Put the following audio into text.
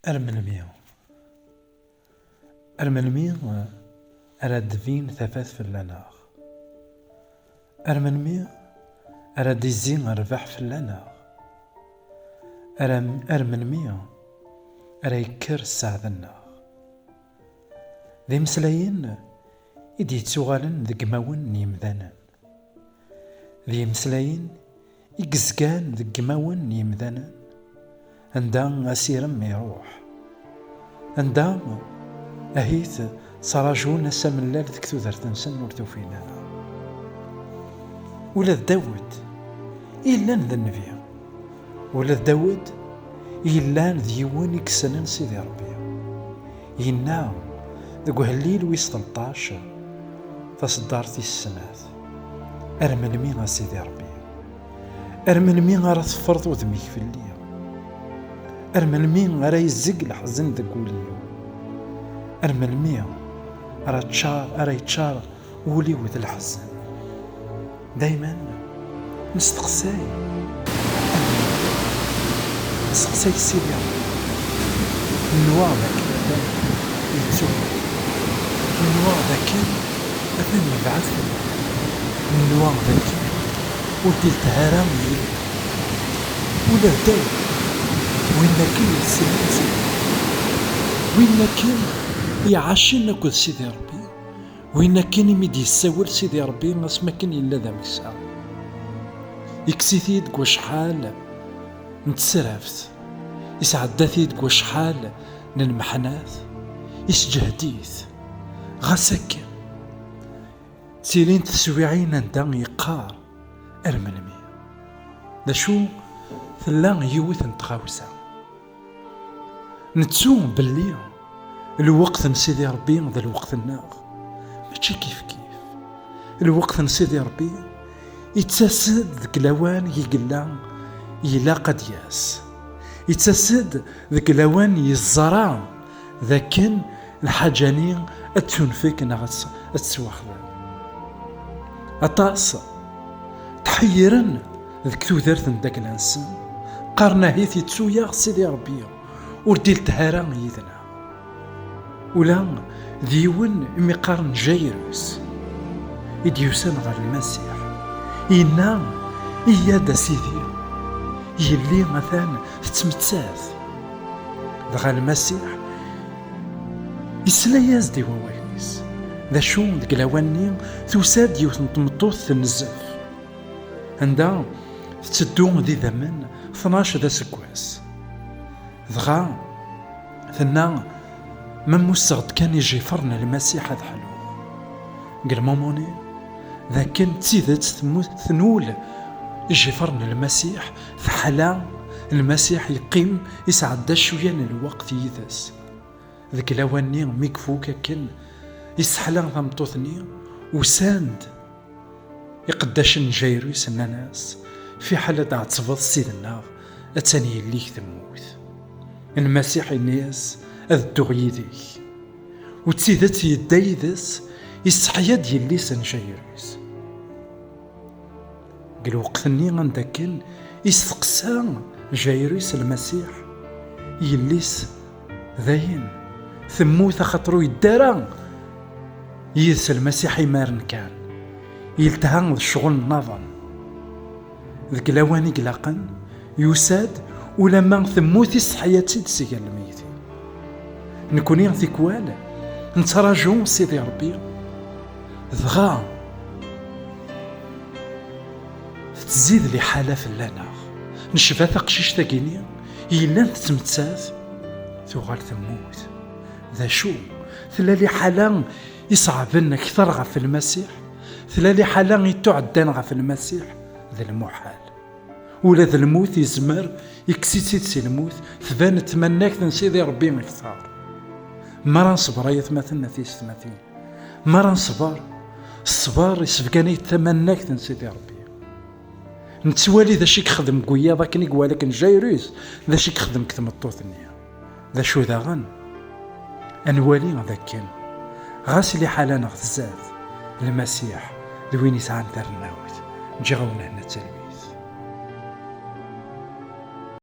أرملمي أراد دفين ثفاث في اللناغ. أرملمي أراد يزين ربح في اللناغ. أرملمي أراد يكر السعادة الناغ. ذي مسلايين إدي يتسوغالن ذي قماون يمذانا. ذي مسلايين يقزقان ذي قماون يمذانا. عندها أسيرم يروح، عندها أهيث صراجون نسا من الليل ذيك تودرت نسن ورتو فينا. ولا داود إلا ذا النبي، ولا داود إلا ذيوان يكسنن سيدي ربي. ينا ذو هالليل ويس 13 تصدارتي السنات. أرمل مين سيدي ربي، أرمل مين راه تفرض وذميك في الليل، أرمل مين راه يزق الحزن ذكوليو، أرمل مين راه يتشار ولي وذ الحزن. دايما نستقساي سيدي ربي من نوع ذاك يتسوق، من نوع ذاك أثنى يبعث، من نوع ذاك ودي التهرامي ولا داي وين كان السلام، وين كان يعاشنا كل سيدي ربي، وين كان يمدي يساول سيدي ربي ناس ما كان إلا ذا مسا يكسيثي دقوا شحال نتسرافت، يسعداتي دقوا شحال ننمحنات، يسجهديث غاسك تسيلين تسويعين انت يقار أرملمي. ذا شو ثلا يوث نتخاوسا نتسوم باللي الوقت نسيدي ربي ذا الوقت الناغ ماشي كيف الوقت نسيدي ربي يتسد ذك لوان يقلا يلا قد ياس، يتسد ذك لوان يزرع ذاكن الحاجاني اتنفيك نغس اتسواخذ أطاس تحيرن ذك تودرت نداك الانسان قارنا هيث يتسويا سيدي ربي وردي التهارا يذنا ولا ديون مقارن جايروس يديوسان غير المسيح إنا إيادا سيدي يلي مثلا تتمتساث دغا المسيح يسلاياز دي وواينيس ذا شو ديك لواني توساد يوث نطمطوث النزاف عندها تتدو ذي ذمن 12 ذا سكواس دغا ثنا من مستغد كان يجي فرن المسيح هذا حلو قال ماموني ذا كان تسيدت ثنول يجي فرن المسيح في حلا المسيح يقيم يسعد شوية الوقت يدس ذاك لواني ميكفوكا كان يسحلا ثمطوثني وساند يقداش نجايرو يسنى ناس في حالة تعتصفض سيدنا أتاني الليك تموت المسيح الناس أذدو يديك وتسيدت يدايدس يسحياد يليس نجايروس قال وقتني غنداكن يستقسى جايروس المسيح يليس ذاين ثموث خطرو يدارا يس المسيح يمارن كان يلتهى الشغل النظام ذك لواني قلاقا يساد ولما ثموث يصحياتي تسيقال الميتين نكوني ثيكوال نتراجعون سيدي ربي ضغا تزيد لي حالة في اللاناغ نشفى ثقشيش تاكيني يلان تتمتساث ثغال ثموت ذا شو ثلالي حالة يصعبن كثر غف المسيح، ثلالي حالة يتعدان غف المسيح ذا المحال ولا ذا الموت يزمر يكسيتي تسي الموت ثبان تمناك نسيدي ربي مكثار ما رنصبر يثمثلنا في ستماثين ما رنصبر الصبر يسبقاني يتمناك نسيدي ربي نتوالي ذا شيك خدم قويا ذاك نقوالك نجايروس ذا شيك خدم كتمطوثني ذا شو ذا غن أنوالي ذاك كان غاسلي حالانا غزات المسيح ذوين يسعان دار الناوت نجي غونا هنا تسلم.